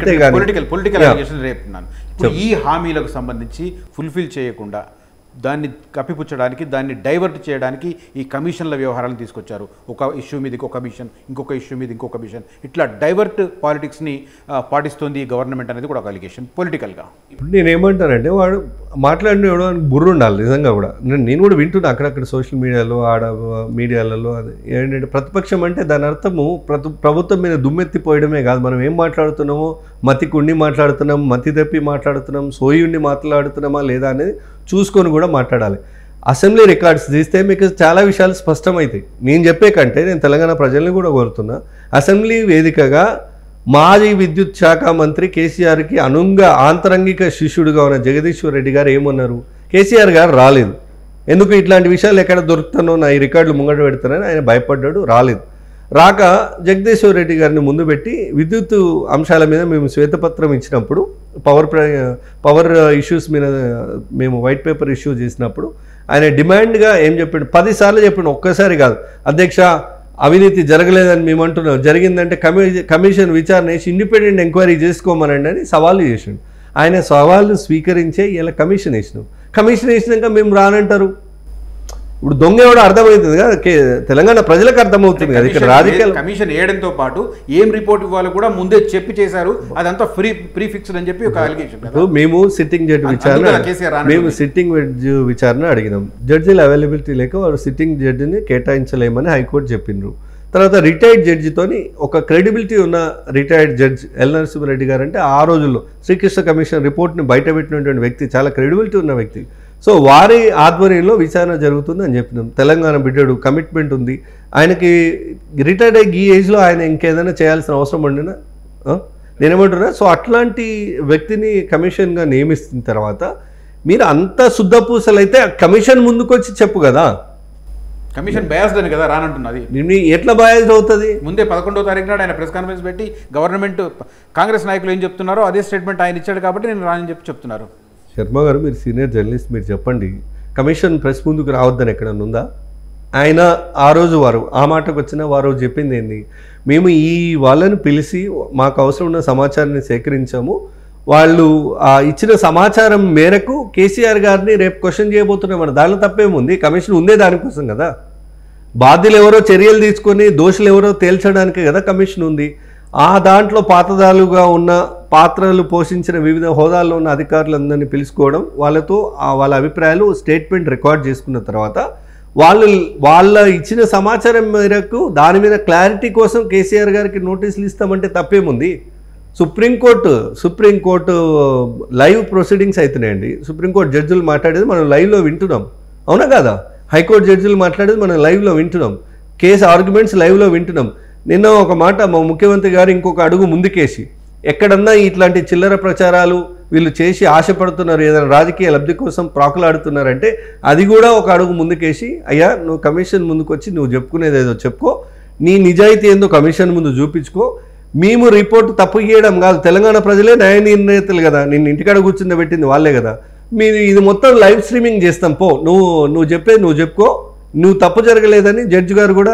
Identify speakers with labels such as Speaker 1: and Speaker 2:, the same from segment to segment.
Speaker 1: అంతేగాని
Speaker 2: political allegation రేపుతున్నాను. ఇప్పుడు ఈ హామీలకు సంబంధించి ఫుల్ఫిల్ చేయకుండా దాన్ని కప్పిపుచ్చడానికి, దాన్ని డైవర్ట్ చేయడానికి ఈ కమిషన్ల వ్యవహారాలను తీసుకొచ్చారు. ఒక ఇష్యూ మీద ఇంకొక కమిషన్, ఇంకొక ఇష్యూ మీద ఇంకొక కమిషన్, ఇట్లా డైవర్ట్ పాలిటిక్స్ని పాటిస్తుంది గవర్నమెంట్ అనేది కూడా ఒక అలిగేషన్ పొలిటికల్గా.
Speaker 1: ఇప్పుడు నేనేమంటానంటే వాడు మాట్లాడిన ఎవడానికి బుర్ర ఉండాలి నిజంగా కూడా. నేను కూడా వింటున్నా అక్కడక్కడ సోషల్ మీడియాలో మీడియాలలో. అది ఏంటంటే ప్రతిపక్షం అంటే దాని అర్థము ప్రభుత్వం మీద దుమ్మెత్తిపోయడమే కాదు. మనం ఏం మాట్లాడుతున్నామో, మతికి ఉండి మాట్లాడుతున్నాం, మతి తప్పి మాట్లాడుతున్నాం, సోయి ఉండి మాట్లాడుతున్నామా లేదా అనేది చూసుకొని కూడా మాట్లాడాలి. అసెంబ్లీ రికార్డ్స్ తీస్తే మీకు చాలా విషయాలు స్పష్టమవుతాయి. నేను చెప్పే కంటే నేను తెలంగాణ ప్రజల్ని కూడా కోరుతున్నా, అసెంబ్లీ వేదికగా మాజీ విద్యుత్ శాఖ మంత్రి కేసీఆర్కి ఆంతరంగిక శిష్యుడిగా ఉన్న జగదీశ్వర్ రెడ్డి గారు ఏమన్నారు, కేసీఆర్ గారు రాలేదు, ఎందుకు ఇట్లాంటి విషయాలు ఎక్కడ దొరుకుతానో నా ఈ రికార్డులు ముంగట పెడతానని ఆయన భయపడ్డాడు, రాలేదు. రాక జగదీశ్వర్ రెడ్డి గారిని ముందు పెట్టి విద్యుత్ అంశాల మీద మేము శ్వేతపత్రం ఇచ్చినప్పుడు, పవర్ ఇష్యూస్ మీద మేము వైట్ పేపర్ ఇష్యూ చేసినప్పుడు ఆయన డిమాండ్గా ఏం చెప్పాడు, 10 సార్లు చెప్పాడు, ఒక్కసారి కాదు, అధ్యక్ష అవినీతి జరగలేదని మేము అంటున్నాం, జరిగిందంటే కమిషన్ విచారణ చేసి ఇండిపెండెంట్ ఎంక్వైరీ చేసుకోమనండి అని సవాళ్ళు చేసాడు. ఆయన సవాళ్ళు స్వీకరించే ఇలా కమిషన్ వేసినాం. కమిషన్ వేసినాక మేము రానంటారు. ఇప్పుడు దొంగ ఎవడో అర్థమవుతుంది కదా, తెలంగాణ ప్రజలకు అర్థమవుతుంది కదా. ఇక్కడ రాజకీయాలు
Speaker 2: కమిషన్ వేయడంతో పాటు ఏం రిపోర్ట్ ఇవ్వాలో కూడా ముందే చెప్పి చేశారు, అదంతా ప్రీఫిక్స్డ్ అని చెప్పి ఒక అలిగేషన్.
Speaker 1: మేము సిట్టింగ్ జడ్జి విచారణ అడిగినాం. జడ్జీల అవైలబిలిటీ లేక వారు సిట్టింగ్ జడ్జిని కేటాయించలేమని హైకోర్టు చెప్పిండ్రు. తర్వాత రిటైర్డ్ జడ్జితోని ఒక క్రెడిబిలిటీ ఉన్న రిటైర్డ్ జడ్జ్ ఎల్ నరసింహారెడ్డి గారు అంటే ఆ రోజుల్లో శ్రీకృష్ణ కమిషన్ రిపోర్ట్ని బయటపెట్టినటువంటి వ్యక్తి, చాలా క్రెడిబిలిటీ ఉన్న వ్యక్తి. సో వారి ఆధ్వర్యంలో విచారణ జరుగుతుంది అని చెప్పినాం. తెలంగాణ బిడ్డడు, కమిట్మెంట్ ఉంది ఆయనకి, రిటైర్డ్ అయ్యి ఈ ఏజ్లో ఆయన ఇంకేదైనా చేయాల్సిన అవసరం ఉండినా నేనేమంటున్నా. సో అట్లాంటి వ్యక్తిని కమిషన్గా నియమిస్తున్న తర్వాత మీరు అంత శుద్ధపూసలైతే కమిషన్ ముందుకు వచ్చి చెప్పు కదా,
Speaker 2: కమిషన్ బయాస్డ్ అని కదా రానంటున్నది.
Speaker 1: ఎట్లా బయాస్డ్ అవుతుంది?
Speaker 2: ముందే 11వ తారీఖు నాడు ఆయన ప్రెస్ కాన్ఫరెన్స్ పెట్టి గవర్నమెంట్ కాంగ్రెస్ నాయకులు ఏం చెప్తున్నారో అదే స్టేట్మెంట్ ఆయన ఇచ్చాడు కాబట్టి నేను రానని చెప్తున్నారు.
Speaker 1: శర్మ గారు, మీరు సీనియర్ జర్నలిస్ట్, మీరు చెప్పండి, కమిషన్ ప్రెస్ ముందుకు రావద్దని ఎక్కడన్నా ఉందా? ఆయన ఆ రోజు వారు ఆ మాటకు వచ్చిన వారు చెప్పింది ఏంది, మేము ఈ వాళ్ళని పిలిచి మాకు అవసరం ఉన్న సమాచారాన్ని సేకరించాము, వాళ్ళు ఇచ్చిన సమాచారం మేరకు కేసీఆర్ గారిని రేపు క్వశ్చన్ చేయబోతున్నామని. దానిలో తప్పేముంది? కమిషన్ ఉందే దానికోసం కదా. బాధ్యులు ఎవరో చర్యలు తీసుకొని దోషులు ఎవరో తేల్చడానికే కదా కమిషన్ ఉంది. ఆ దాంట్లో పాతదాలుగా ఉన్న పాత్రలు పోషించిన వివిధ హోదాల్లో ఉన్న అధికారులందరినీ పిలుచుకోవడం, వాళ్ళతో వాళ్ళ అభిప్రాయాలు స్టేట్మెంట్ రికార్డ్ చేసుకున్న తర్వాత వాళ్ళ ఇచ్చిన సమాచారం మేరకు దాని మీద క్లారిటీ కోసం కేసీఆర్ గారికి నోటీసులు ఇస్తామంటే తప్పేముంది? సుప్రీంకోర్టు లైవ్ ప్రొసీడింగ్స్ అవుతున్నాయండి. సుప్రీంకోర్టు జడ్జిలు మాట్లాడేది మనం లైవ్లో వింటున్నాం, అవునా కాదా? హైకోర్టు జడ్జిలు మాట్లాడేది మనం లైవ్లో వింటున్నాం, కేసు ఆర్గ్యుమెంట్స్ లైవ్లో వింటున్నాం. నిన్న ఒక మాట మా ముఖ్యమంత్రి గారు ఇంకొక అడుగు ముందుకేసి, ఎక్కడన్నా ఇట్లాంటి చిల్లర ప్రచారాలు వీళ్ళు చేసి ఆశపడుతున్నారు, ఏదైనా రాజకీయ లబ్ధి కోసం ప్రాకులాడుతున్నారంటే అది కూడా ఒక అడుగు ముందుకేసి, అయ్యా నువ్వు కమిషన్ ముందుకు వచ్చి నువ్వు చెప్పుకునేది ఏదో చెప్పుకో, నీ నిజాయితీ ఏందో కమిషన్ ముందు చూపించుకో, మేము రిపోర్టు తప్పు గీయడం కాదు, తెలంగాణ ప్రజలే న్యాయ నిర్ణేతలు కదా, నిన్ను ఇంటికాడ కూర్చుని పెట్టింది వాళ్ళే కదా, మీరు ఇది మొత్తం లైవ్ స్ట్రీమింగ్ చేస్తాం, పో నువ్వు చెప్పేది నువ్వు చెప్పుకో, నువ్వు తప్పు జరగలేదని జడ్జి గారు కూడా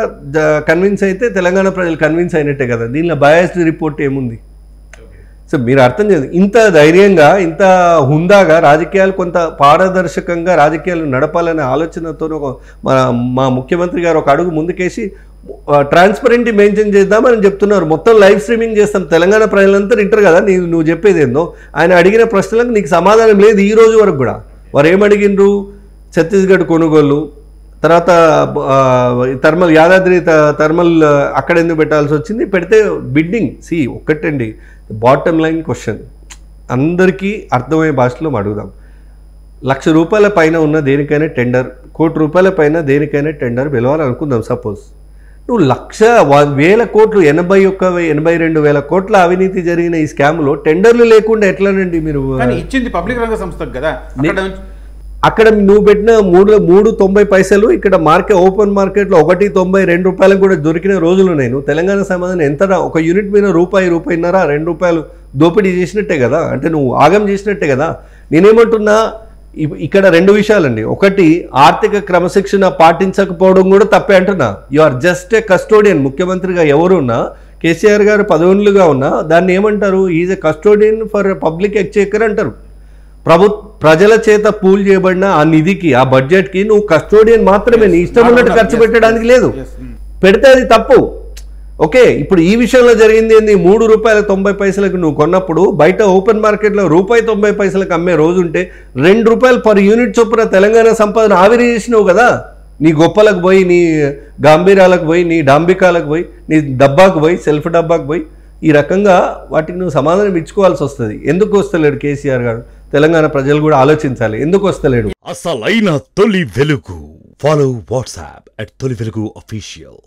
Speaker 1: కన్విన్స్ అయితే తెలంగాణ ప్రజలు కన్విన్స్ అయినట్టే కదా. దీనిలో బయాస్డ్ రిపోర్ట్ ఏముంది? సో మీరు అర్థం చేయండి, ఇంత ధైర్యంగా ఇంత హుందాగా రాజకీయాలు కొంత పారదర్శకంగా రాజకీయాలు నడపాలనే ఆలోచనతో మా ముఖ్యమంత్రి గారు ఒక అడుగు ముందుకేసి ట్రాన్స్పరెంట్ మెయింటైన్ చేద్దామని చెప్తున్నారు. మొత్తం లైవ్ స్ట్రీమింగ్ చేస్తాం, తెలంగాణ ప్రజలంతా వింటారు కదా నువ్వు చెప్పేది ఏందో. ఆయన అడిగిన ప్రశ్నలకు నీకు సమాధానం లేదు ఈ రోజు వరకు కూడా. వారు ఏమడిగినరు? ఛత్తీస్గఢ్ కొనుగోలు, తర్వాత థర్మల్ యాదాద్రి థర్మల్ అక్కడ ఎందుకు పెట్టాల్సి వచ్చింది, పెడితే బిడ్డింగ్. ఒక్కటండి బాటమ్ లైన్ క్వశ్చన్, అందరికీ అర్థమయ్యే భాషలో అడుగుదాం. ₹1,00,000 పైన ఉన్న దేనికైనా టెండర్, ₹1,00,00,000 పైన దేనికైనా టెండర్ పిలవాలనుకుందాం. సపోజ్ నువ్వు 1,00,000 కోట్లు 82,000 కోట్ల అవినీతి జరిగిన ఈ స్కామ్లో టెండర్లు లేకుండా ఎట్లానండి మీరు
Speaker 2: ఇచ్చింది? పబ్లిక్ రంగ సంస్థకు కదా.
Speaker 1: అక్కడ నువ్వు పెట్టిన 3.90 పైసలు ఇక్కడ ఓపెన్ మార్కెట్లో ₹1.92 కూడా దొరికిన రోజులు నేను. తెలంగాణ సమాధానం ఎంత? ఒక యూనిట్ మీద ₹1.5 ₹2 దోపిడీ చేసినట్టే కదా, అంటే నువ్వు ఆగం చేసినట్టే కదా. నేనేమంటున్నా, ఇక్కడ 2 విషయాలండి. ఒకటి, ఆర్థిక క్రమశిక్షణ పాటించకపోవడం కూడా తప్పే అంటున్నా. You are just a custodian. ముఖ్యమంత్రిగా ఎవరున్నా కేసీఆర్ గారు పదవులుగా ఉన్నా దాన్ని ఏమంటారు, is a custodian for public exchequer అంటారు. ప్రజల చేత పూల్ చేయబడిన ఆ నిధికి, ఆ బడ్జెట్కి నువ్వు కస్టోడియన్ మాత్రమే, నీ ఇష్టం ఉన్నట్టు ఖర్చు పెట్టడానికి లేదు. పెడితే అది తప్పు. ఓకే, ఇప్పుడు ఈ విషయంలో జరిగింది ఏంది, ₹3.90 నువ్వు కొన్నప్పుడు బయట ఓపెన్ మార్కెట్లో ₹1.90 అమ్మే రోజు ఉంటే ₹2 పర్ యూనిట్ చొప్పున తెలంగాణ సంపదను ఆవిరి చేసినావు కదా. నీ గొప్పలకు పోయి, నీ గాంభీర్యాలకు పోయి, నీ డాంబికాలకు పోయి, నీ డబ్బాకు పోయి, సెల్ఫ్ డబ్బాకు పోయి, ఈ రకంగా వాటికి నువ్వు సమాధానం ఇచ్చుకోవాల్సి వస్తుంది. ఎందుకు వస్తలేడు కేసీఆర్ గారు? తెలంగాణ ప్రజలు కూడా ఆలోచించాలి, ఎందుకు వస్తలేడు.
Speaker 3: అసలైన తొలి వెలుగు. ఫాలో వాట్సాప్ @తొలి వెలుగు official.